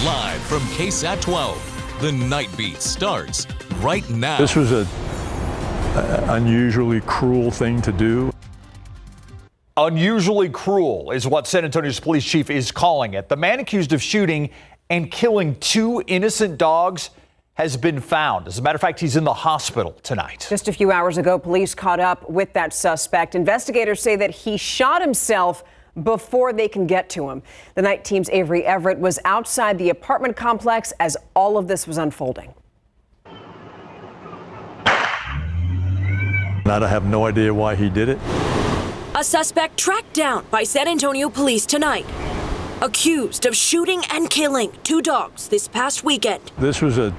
Live from KSAT 12, the Nightbeat starts right now. This was an unusually cruel thing to do. Unusually cruel is what San Antonio's police chief is calling it. The man accused of shooting and killing two innocent dogs has been found. As a matter of fact, he's in the hospital tonight. Just a few hours ago, police caught up with that suspect. Investigators say that he shot himself before they can get to him. The night team's Avery Everett was outside the apartment complex as all of this was unfolding. I have no idea why he did it. A suspect tracked down by San Antonio police tonight, accused of shooting and killing two dogs this past weekend. This was an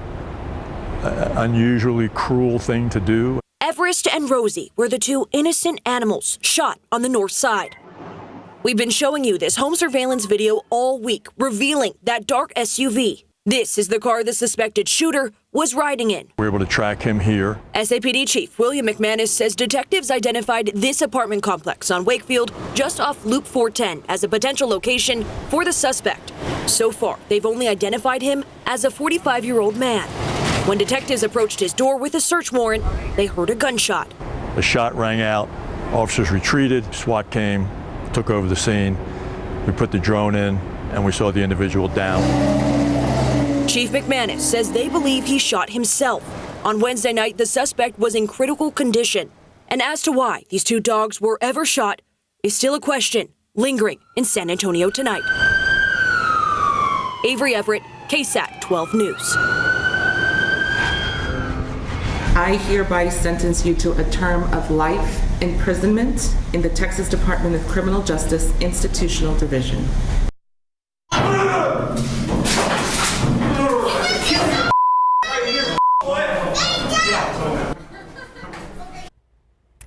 unusually cruel thing to do. Everest and Rosie were the two innocent animals shot on the north side. We've been showing you this home surveillance video all week, revealing that dark SUV. This is the car the suspected shooter was riding in. We were able to track him here. SAPD Chief William McManus says detectives identified this apartment complex on Wakefield just off Loop 410 as a potential location for the suspect. So far, they've only identified him as a 45-year-old man. When detectives approached his door with a search warrant, they heard a gunshot. The shot rang out. Officers retreated. SWAT came, took over the scene. We put the drone in, and we saw the individual down. Chief McManus says they believe he shot himself. On Wednesday night, the suspect was in critical condition. And as to why these two dogs were ever shot is still a question lingering in San Antonio tonight. Avery Everett, KSAT 12 News. I hereby sentence you to a term of life imprisonment in the Texas Department of Criminal Justice Institutional Division.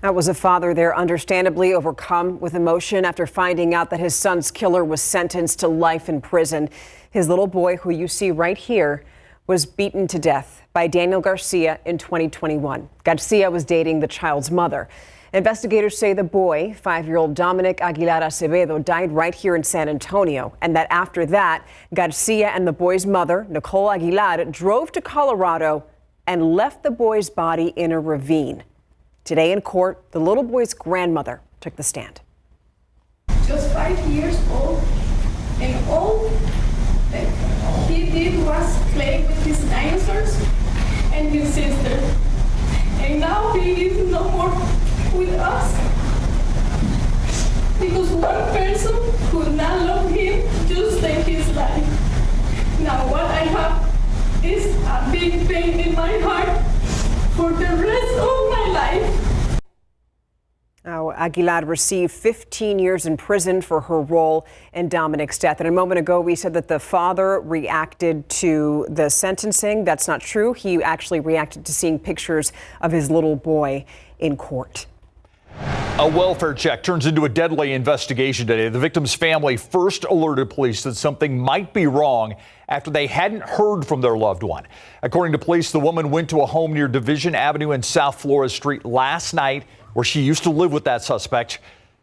That was a father there, understandably overcome with emotion after finding out that his son's killer was sentenced to life in prison. His little boy, who you see right here, was beaten to death by Daniel Garcia in 2021. Garcia was dating the child's mother. Investigators say the boy, 5-year-old Dominic Aguilar Acevedo, died right here in San Antonio, and that after that, Garcia and the boy's mother, Nicole Aguilar, drove to Colorado and left the boy's body in a ravine. Today in court, the little boy's grandmother took the stand. Just 5 years old, and all that he did was play with his dinosaurs and his sister. And now he is no more with us because one person could not love him just take his life. Now what I have is a big pain in my heart for the rest of my life. Now, Aguilar received 15 years in prison for her role in Dominic's death. And a moment ago, we said that the father reacted to the sentencing. That's not true. He actually reacted to seeing pictures of his little boy in court. A welfare check turns into a deadly investigation today. The victim's family first alerted police that something might be wrong after they hadn't heard from their loved one. According to police, the woman went to a home near Division Avenue and South Flores Street last night, where she used to live with that suspect.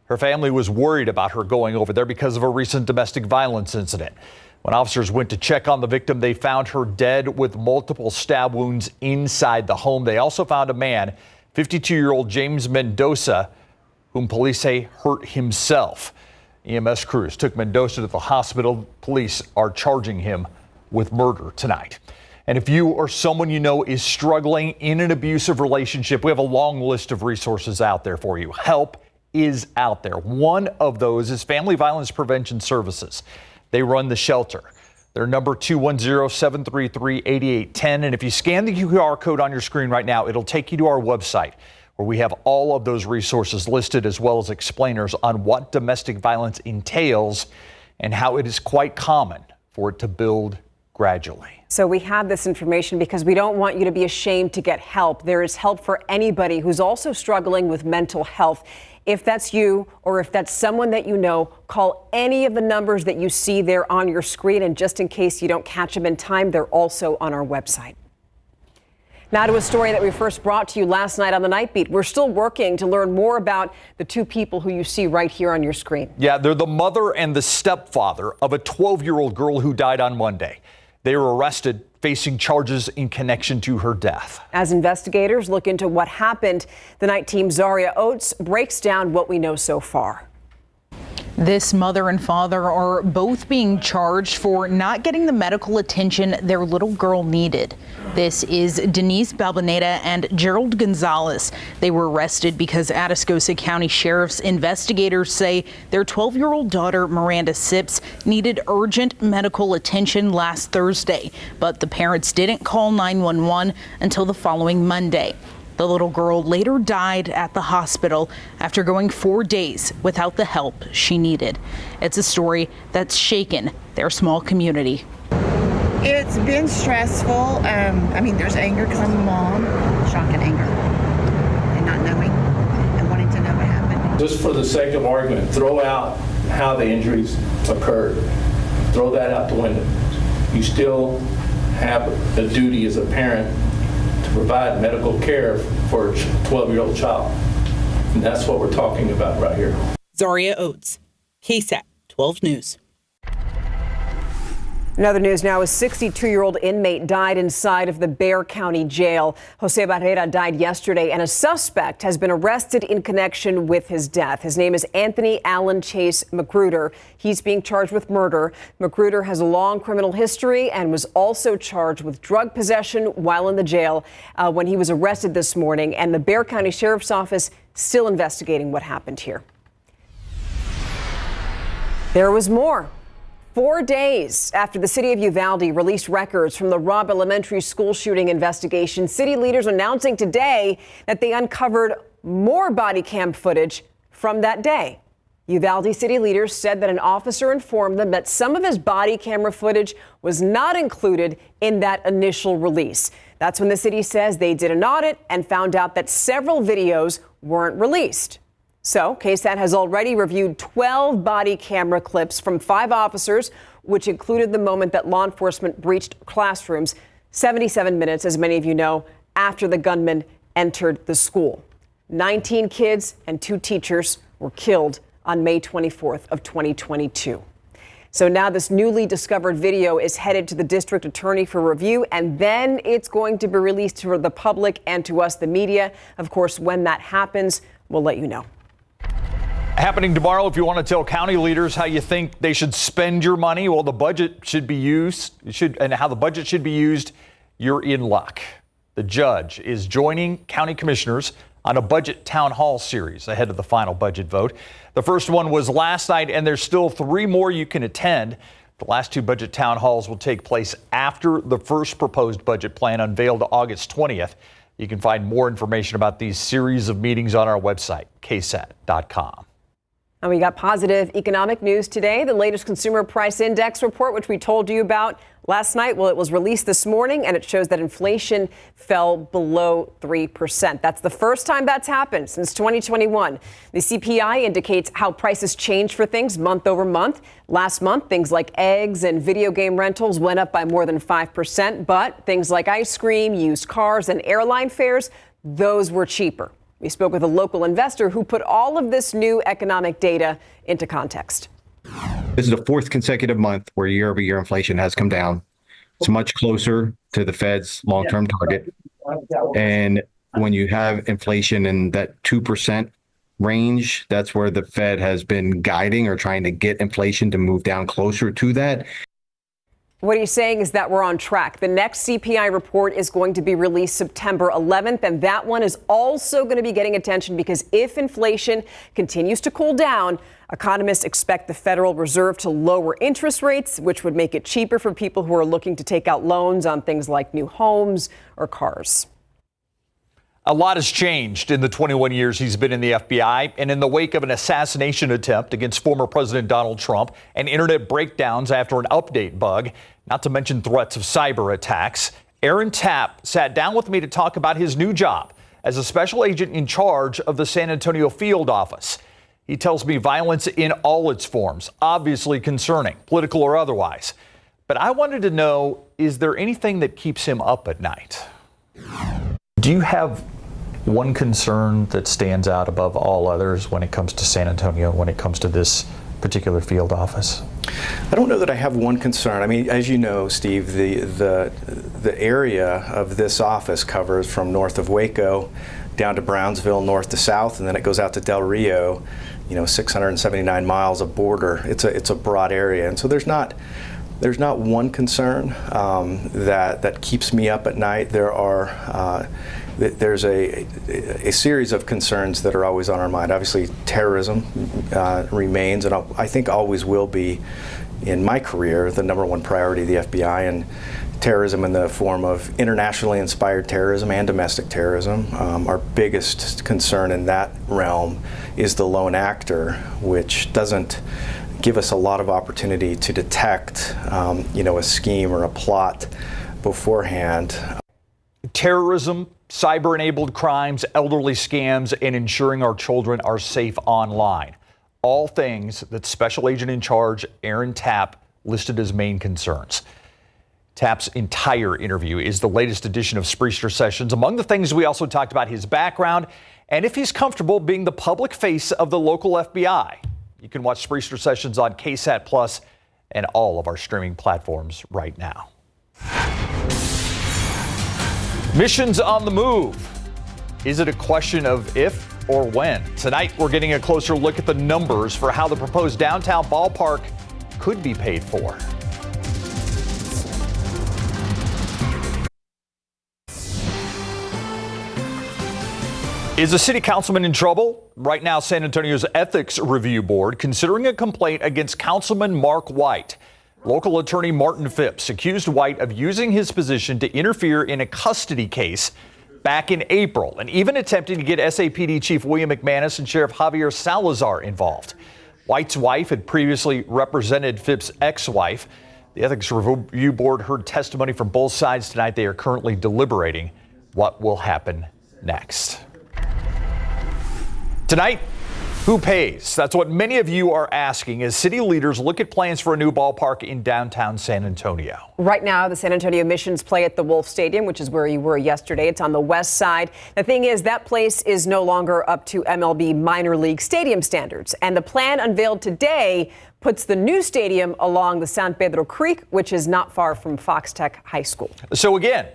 Her family was worried about her going over there because of a recent domestic violence incident. When officers went to check on the victim, they found her dead with multiple stab wounds inside the home. They also found a man, 52-year-old James Mendoza, whom police say hurt himself. EMS crews took Mendoza to the hospital. Police are charging him with murder tonight. And if you or someone you know is struggling in an abusive relationship, we have a long list of resources out there for you. Help is out there. One of those is Family Violence Prevention Services. They run the shelter. Their number 210-733-8810. And if you scan the QR code on your screen right now, it'll take you to our website, where we have all of those resources listed, as well as explainers on what domestic violence entails and how it is quite common for it to build gradually. So we have this information because we don't want you to be ashamed to get help. There is help for anybody who's also struggling with mental health. If that's you or if that's someone that you know, call any of the numbers that you see there on your screen. And just in case you don't catch them in time, they're also on our website. Now to a story that we first brought to you last night on the Nightbeat. We're still working to learn more about the two people who you see right here on your screen. Yeah, they're the mother and the stepfather of a 12-year-old girl who died on Monday. They were arrested, facing charges in connection to her death. As investigators look into what happened, the night team Zaria Oates breaks down what we know so far. This mother and father are both being charged for not getting the medical attention their little girl needed. This is Denise Balbaneda and Gerald Gonzalez. They were arrested because Atascosa County Sheriff's investigators say their 12-year-old daughter, Miranda Sips, needed urgent medical attention last Thursday, but the parents didn't call 911 until the following Monday. The little girl later died at the hospital after going 4 days without the help she needed. It's a story that's shaken their small community. It's been stressful. I mean, there's anger because I'm a mom. Shock and anger. And not knowing and wanting to know what happened. Just for the sake of argument, throw out how the injuries occurred. Throw that out the window. You still have a duty as a parent to provide medical care for a 12-year-old child. And that's what we're talking about right here. Zaria Oates, KSAT 12 News. In other news now, a 62-year-old inmate died inside of the Bexar County Jail. Jose Barrera died yesterday, and a suspect has been arrested in connection with his death. His name is Anthony Allen Chase Magruder. He's being charged with murder. Magruder has a long criminal history and was also charged with drug possession while in the jail when he was arrested this morning. And the Bexar County Sheriff's Office still investigating what happened here. There was more. 4 days after the city of Uvalde released records from the Robb Elementary School shooting investigation, city leaders announcing today that they uncovered more body cam footage from that day. Uvalde city leaders said that an officer informed them that some of his body camera footage was not included in that initial release. That's when the city says they did an audit and found out that several videos weren't released. So KSAT has already reviewed 12 body camera clips from 5 officers, which included the moment that law enforcement breached classrooms 77 minutes, as many of you know, after the gunman entered the school. 19 kids and 2 teachers were killed on May 24th of 2022. So now this newly discovered video is headed to the district attorney for review, and then it's going to be released to the public and to us, the media. Of course, when that happens, we'll let you know. Happening tomorrow, if you want to tell county leaders how you think they should spend your money, well, the budget should be used, and how the budget should be used, you're in luck. The judge is joining county commissioners on a budget town hall series ahead of the final budget vote. The first one was last night, and there's still 3 more you can attend. The last 2 budget town halls will take place after the first proposed budget plan unveiled August 20th. You can find more information about these series of meetings on our website, ksat.com. And we got positive economic news today. The latest consumer price index report, which we told you about last night, well, it was released this morning, and it shows that inflation fell below 3%. That's the first time that's happened since 2021. The CPI indicates how prices change for things month over month. Last month, things like eggs and video game rentals went up by more than 5%, but things like ice cream, used cars, and airline fares, those were cheaper. We spoke with a local investor who put all of this new economic data into context. This is the 4th consecutive month where year-over-year inflation has come down. It's much closer to the Fed's long-term target. And when you have inflation in that 2% range, that's where the Fed has been guiding or trying to get inflation to move down closer to that. What he's saying is that we're on track. The next CPI report is going to be released September 11th, and that one is also going to be getting attention because if inflation continues to cool down, economists expect the Federal Reserve to lower interest rates, which would make it cheaper for people who are looking to take out loans on things like new homes or cars. A lot has changed in the 21 years he's been in the FBI, and in the wake of an assassination attempt against former President Donald Trump and internet breakdowns after an update bug, not to mention threats of cyber attacks, Aaron Tapp sat down with me to talk about his new job as a special agent in charge of the San Antonio field office. He tells me violence in all its forms, obviously concerning, political or otherwise. But I wanted to know, is there anything that keeps him up at night? Do you have one concern that stands out above all others when it comes to San Antonio, when it comes to this particular field office? I don't know that I have one concern. I mean, as you know, Steve, the area of this office covers from north of Waco down to Brownsville, north to south, and then it goes out to Del Rio, 679 miles of border. It's a broad area, and so there's not one concern that keeps me up at night. There's a series of concerns that are always on our mind. Obviously, terrorism remains, and I think always will be, in my career, the number one priority of the FBI, and terrorism in the form of internationally inspired terrorism and domestic terrorism. Our biggest concern in that realm is the lone actor, which doesn't give us a lot of opportunity to detect, a scheme or a plot beforehand. Terrorism, cyber-enabled crimes, elderly scams, and ensuring our children are safe online. All things that Special Agent in Charge Aaron Tapp listed as main concerns. Tapp's entire interview is the latest edition of Spriester Sessions. Among the things, we also talked about his background and if he's comfortable being the public face of the local FBI. You can watch Spriester Sessions on KSAT Plus and all of our streaming platforms right now. Missions on the move. Is it a question of if or when? Tonight, we're getting a closer look at the numbers for how the proposed downtown ballpark could be paid for. Is a city councilman in trouble? Right now, San Antonio's Ethics Review Board considering a complaint against Councilman Mark White. Local attorney Martin Phipps accused White of using his position to interfere in a custody case back in April, and even attempting to get SAPD Chief William McManus and Sheriff Javier Salazar involved. White's wife had previously represented Phipps' ex-wife. The Ethics Review Board heard testimony from both sides tonight. They are currently deliberating what will happen next. Tonight, who pays? That's what many of you are asking as city leaders look at plans for a new ballpark in downtown San Antonio. Right now, the San Antonio Missions play at the Wolf Stadium, which is where you were yesterday. It's on the west side. The thing is, that place is no longer up to MLB minor league stadium standards. And the plan unveiled today puts the new stadium along the San Pedro Creek, which is not far from Fox Tech High School. So again,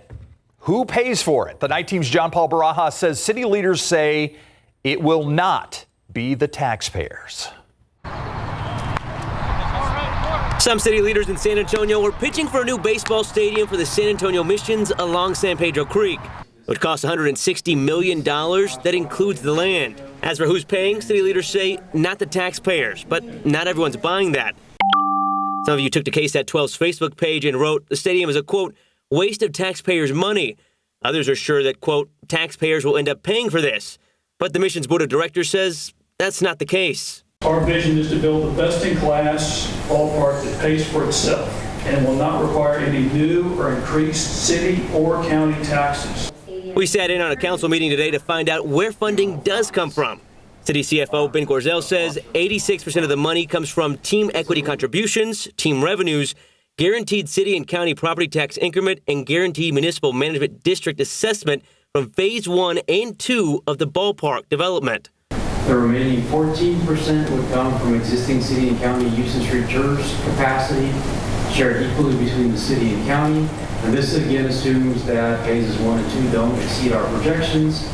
who pays for it? The night team's John Paul Barajas says city leaders say it will not be the taxpayers. Some city leaders in San Antonio are pitching for a new baseball stadium for the San Antonio Missions along San Pedro Creek. It would cost $160 million. That includes the land. As for who's paying, city leaders say not the taxpayers, but not everyone's buying that. Some of you took to KSAT 12's Facebook page and wrote the stadium is a, quote, waste of taxpayers' money. Others are sure that, quote, taxpayers will end up paying for this. But the Missions Board of Directors says that's not the case. Our vision is to build a best-in-class ballpark that pays for itself and will not require any new or increased city or county taxes. We sat in on a council meeting today to find out where funding does come from. City CFO Ben Gorzel says 86% of the money comes from team equity contributions, team revenues, guaranteed city and county property tax increment, and guaranteed municipal management district assessment from phase 1 and 2 of the ballpark development. The remaining 14% would come from existing city and county usage reserves capacity, shared equally between the city and county. And this again assumes that phases 1 and 2 don't exceed our projections.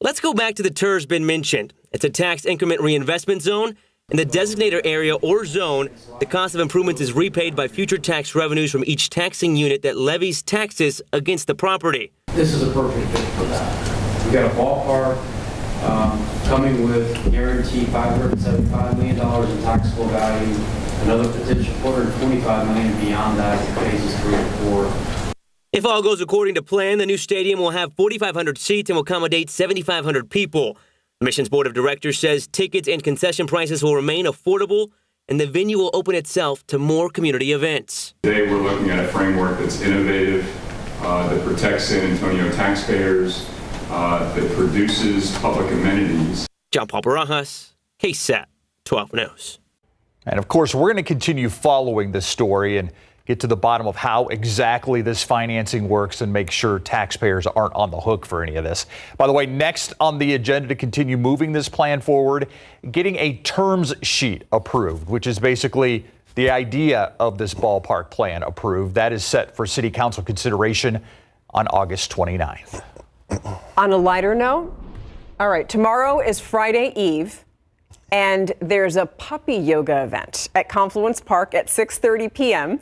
Let's go back to the TERS been mentioned. It's a tax increment reinvestment zone. In the designator area or zone, the cost of improvements is repaid by future tax revenues from each taxing unit that levies taxes against the property. This is a perfect fit for that. We've got a ballpark coming with guaranteed $575 million in taxable value, another potential $425 million beyond that in phases 3 and 4. If all goes according to plan, the new stadium will have 4,500 seats and will accommodate 7,500 people. The Missions Board of Directors says tickets and concession prices will remain affordable, and the venue will open itself to more community events. Today, we're looking at a framework that's innovative, that protects San Antonio taxpayers, that produces public amenities. John Paul Barajas, KSAT 12 News. And of course, we're going to continue following this story and get to the bottom of how exactly this financing works and make sure taxpayers aren't on the hook for any of this. By the way, next on the agenda to continue moving this plan forward, getting a terms sheet approved, which is basically the idea of this ballpark plan approved. That is set for city council consideration on August 29th. On a lighter note, all right, tomorrow is Friday Eve, and there's a puppy yoga event at Confluence Park at 6:30 p.m.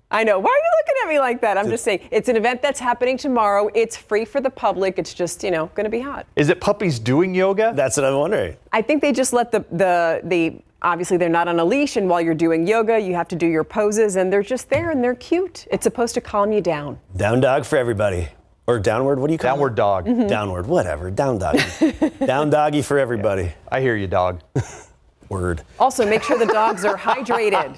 I know. Why are you looking at me like that? I'm just saying it's an event that's happening tomorrow. It's free for the public. It's just, going to be hot. Is it puppies doing yoga? That's what I'm wondering. I think they just let the obviously they're not on a leash, and while you're doing yoga, you have to do your poses, and they're just there and they're cute. It's supposed to calm you down. Down dog for everybody. Or downward, what do you call it? Downward dog. Mm-hmm. Downward, whatever. Down doggy. Down doggy for everybody. Yeah, I hear you, dog. Word. Also, make sure the dogs are hydrated.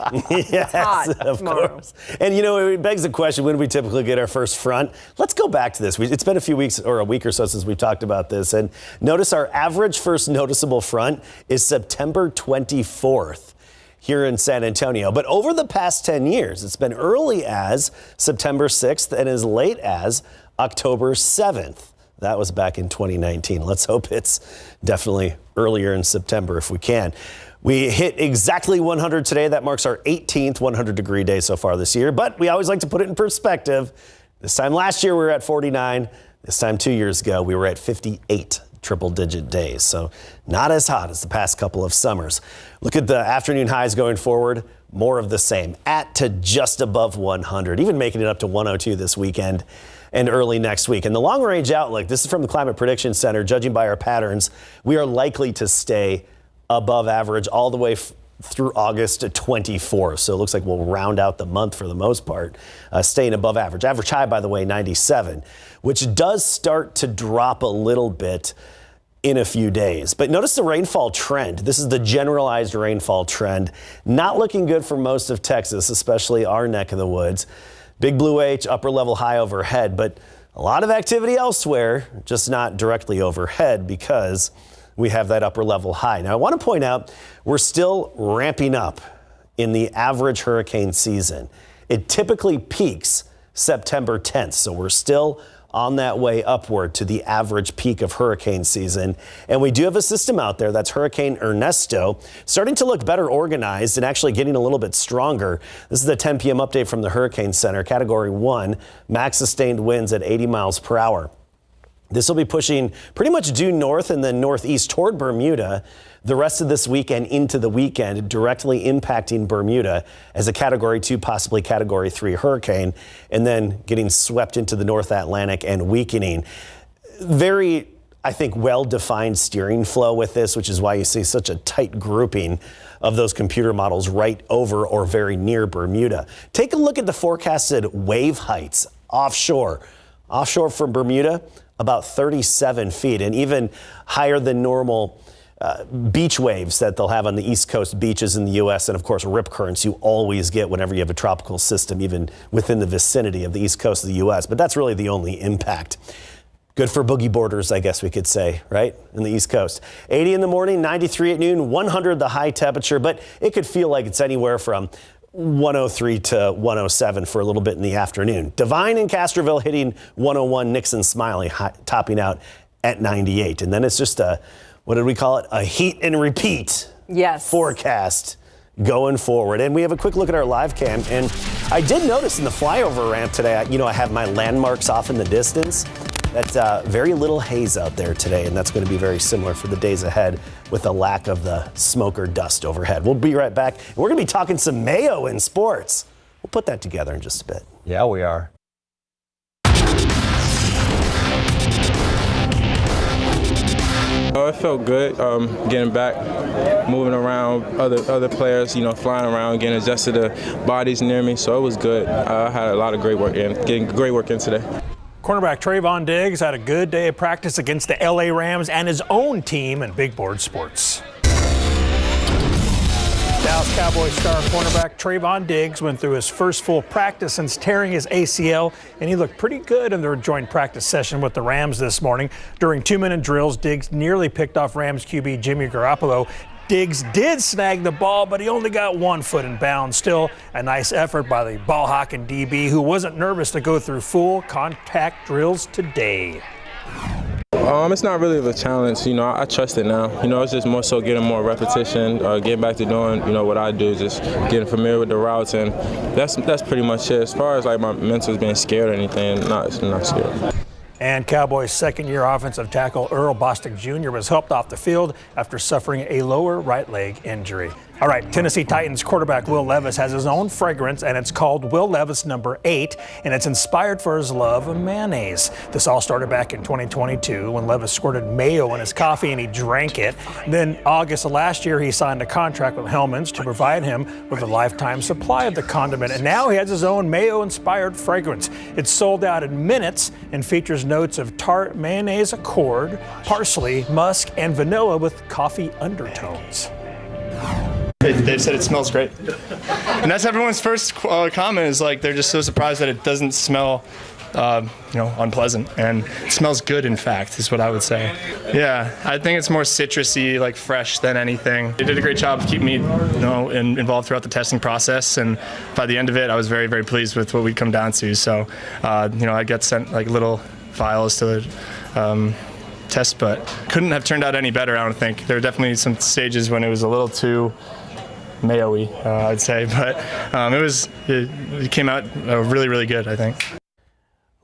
Yes, of course. And it begs the question, when do we typically get our first front? Let's go back to this. It's been a few weeks or a week or so since we've talked about this. And notice our average first noticeable front is September 24th here in San Antonio. But over the past 10 years, it's been early as September 6th and as late as October 7th. That was back in 2019. Let's hope it's definitely earlier in September if we can. We hit exactly 100 today. That marks our 18th 100-degree day so far this year. But we always like to put it in perspective. This time last year, we were at 49. This time 2 years ago, we were at 58 triple-digit days. So not as hot as the past couple of summers. Look at the afternoon highs going forward. More of the same, at to just above 100, even making it up to 102 this weekend and early next week. And the long-range outlook, this is from the Climate Prediction Center. Judging by our patterns, we are likely to stay above average all the way through August 24th. So it looks like we'll round out the month for the most part, staying above average. Average high, by the way, 97, which does start to drop a little bit in a few days. But notice the rainfall trend. This is the generalized rainfall trend. Not looking good for most of Texas, especially our neck of the woods. Big Blue H, upper level high overhead, but a lot of activity elsewhere, just not directly overhead because we have that upper level high. Now, I want to point out we're still ramping up in the average hurricane season. It typically peaks September 10th, so we're still on that way upward to the average peak of hurricane season. And we do have a system out there, that's Hurricane Ernesto, starting to look better organized and actually getting a little bit stronger. This is the 10 p.m. update from the Hurricane Center, Category 1, max sustained winds at 80 miles per hour. This will be pushing pretty much due north and then northeast toward Bermuda the rest of this week and into the weekend, directly impacting Bermuda as a Category 2, possibly Category 3 hurricane, and then getting swept into the North Atlantic and weakening. Very, I think, well-defined steering flow with this, which is why you see such a tight grouping of those computer models right over or very near Bermuda. Take a look at the forecasted wave heights offshore. Offshore from Bermuda, about 37 feet, and even higher than normal beach waves that they'll have on the East Coast beaches in the U.S. and, of course, rip currents you always get whenever you have a tropical system, even within the vicinity of the East Coast of the U.S. But that's really the only impact. Good for boogie boarders, I guess we could say, right, in the East Coast. 80 in the morning, 93 at noon, 100 the high temperature, but it could feel like it's anywhere from 103 to 107 for a little bit in the afternoon. Divine and Castroville hitting 101, Nixon Smiley topping out at 98. And then it's just what did we call it? A heat and repeat forecast going forward. And we have a quick look at our live cam. And I did notice in the flyover ramp today, I have my landmarks off in the distance. That's very little haze out there today, and that's going to be very similar for the days ahead with the lack of the smoke or dust overhead. We'll be right back. We're going to be talking some Mayo in sports. We'll put that together in just a bit. Yeah, we are. It felt good getting back, moving around, other players, flying around, getting adjusted to bodies near me. So it was good. I had a lot of great work in, getting great work in today. Cornerback Trayvon Diggs had a good day of practice against the LA Rams and his own team in big board sports. Dallas Cowboys star cornerback Trayvon Diggs went through his first full practice since tearing his ACL, and he looked pretty good in their joint practice session with the Rams this morning. During 2-minute drills, Diggs nearly picked off Rams QB Jimmy Garoppolo. Diggs did snag the ball, but he only got 1 foot in bounds. Still, a nice effort by the ball-hawking DB, who wasn't nervous to go through full contact drills today. It's not really a challenge. I trust it now. It's just more so getting more repetition, getting back to doing, what I do, just getting familiar with the routes, and that's pretty much it. As far as like my mentors being scared or anything, not scared. And Cowboys' second-year offensive tackle Earl Bostic Jr. was helped off the field after suffering a lower right leg injury. All right, Tennessee Titans quarterback Will Levis has his own fragrance, and it's called Will Levis No. 8, and it's inspired for his love of mayonnaise. This all started back in 2022 when Levis squirted mayo in his coffee and he drank it. Then August of last year, he signed a contract with Hellmann's to provide him with a lifetime supply of the condiment, and now he has his own mayo-inspired fragrance. It's sold out in minutes and features notes of tart mayonnaise accord, parsley, musk, and vanilla with coffee undertones. They've said it smells great. And that's everyone's first comment is like they're just so surprised that it doesn't smell unpleasant. And it smells good, in fact, is what I would say. Yeah, I think it's more citrusy, like fresh than anything. They did a great job of keeping me involved throughout the testing process. And by the end of it, I was very, very pleased with what we'd come down to. So, I get sent like little vials to test, but couldn't have turned out any better, I don't think. There were definitely some stages when it was a little too mayo-y, I'd say, but it came out really, really good, I think.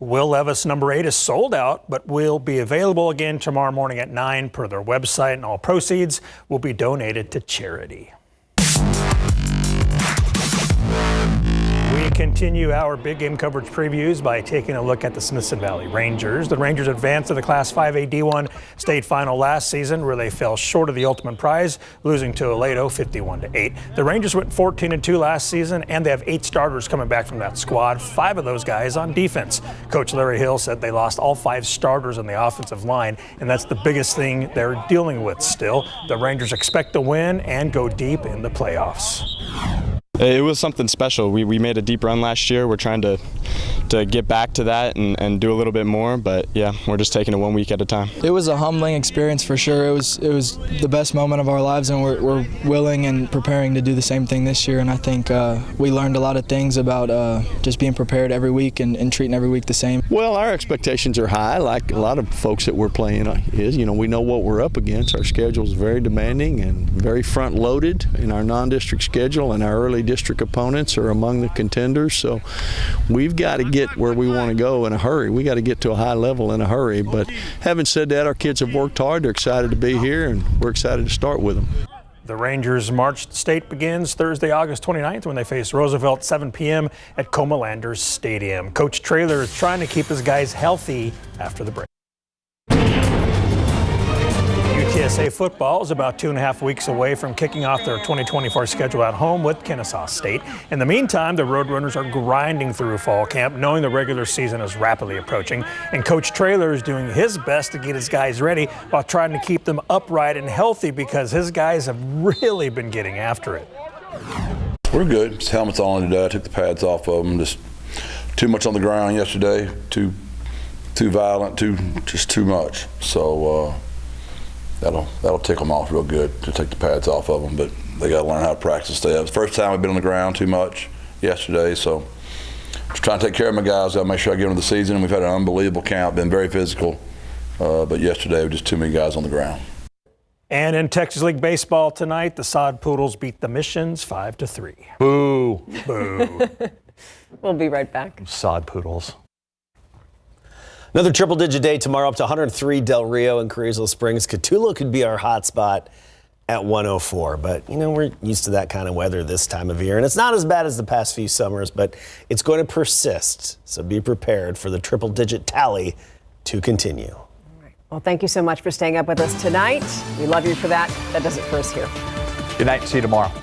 Will Levis No. 8 is sold out, but will be available again tomorrow morning at 9 per their website, and all proceeds will be donated to charity. We continue our big game coverage previews by taking a look at the Smithson Valley Rangers. The Rangers advanced to the Class 5A D1 state final last season, where they fell short of the ultimate prize, losing to Aledo 51-8. The Rangers went 14-2 last season, and they have 8 starters coming back from that squad, 5 of those guys on defense. Coach Larry Hill said they lost all 5 starters on the offensive line, and that's the biggest thing they're dealing with still. The Rangers expect to win and go deep in the playoffs. It was something special. We made a deep run last year. We're trying to get back to that and do a little bit more, but yeah, we're just taking it 1 week at a time. It was a humbling experience for sure. It was the best moment of our lives, and we're willing and preparing to do the same thing this year, and I think we learned a lot of things about just being prepared every week and treating every week the same. Well, our expectations are high, like a lot of folks that we're playing is. We know what we're up against. Our schedule is very demanding and very front-loaded in our non-district schedule, and our early district opponents are among the contenders, so we've got to get where we want to go in a hurry. We got to get to a high level in a hurry, but having said that, our kids have worked hard. They're excited to be here, and we're excited to start with them. The Rangers' March state begins Thursday, August 29th, when they face Roosevelt 7 p.m. at Comalanders Stadium. Coach Traylor is trying to keep his guys healthy after the break. KSA football is about 2.5 weeks away from kicking off their 2024 schedule at home with Kennesaw State. In the meantime, the Roadrunners are grinding through fall camp, knowing the regular season is rapidly approaching. And Coach Traylor is doing his best to get his guys ready while trying to keep them upright and healthy, because his guys have really been getting after it. We're good. It's helmets on today. I took the pads off of them. Just too much on the ground yesterday. Too violent. Just too much. So. That'll tick them off real good to take the pads off of them, but they got to learn how to practice that. It's the first time we've been on the ground too much yesterday, so just trying to take care of my guys. I'll make sure I get them to the season. We've had an unbelievable camp, been very physical, but yesterday was just too many guys on the ground. And in Texas League Baseball tonight, the Sod Poodles beat the Missions 5-3. Boo. Boo. We'll be right back. Sod Poodles. Another triple-digit day tomorrow, up to 103 Del Rio and Carrizo Springs. Cotulo could be our hot spot at 104, but we're used to that kind of weather this time of year, and it's not as bad as the past few summers, but it's going to persist, so be prepared for the triple-digit tally to continue. All right. Well, thank you so much for staying up with us tonight. We love you for that. That does it for us here. Good night. See you tomorrow.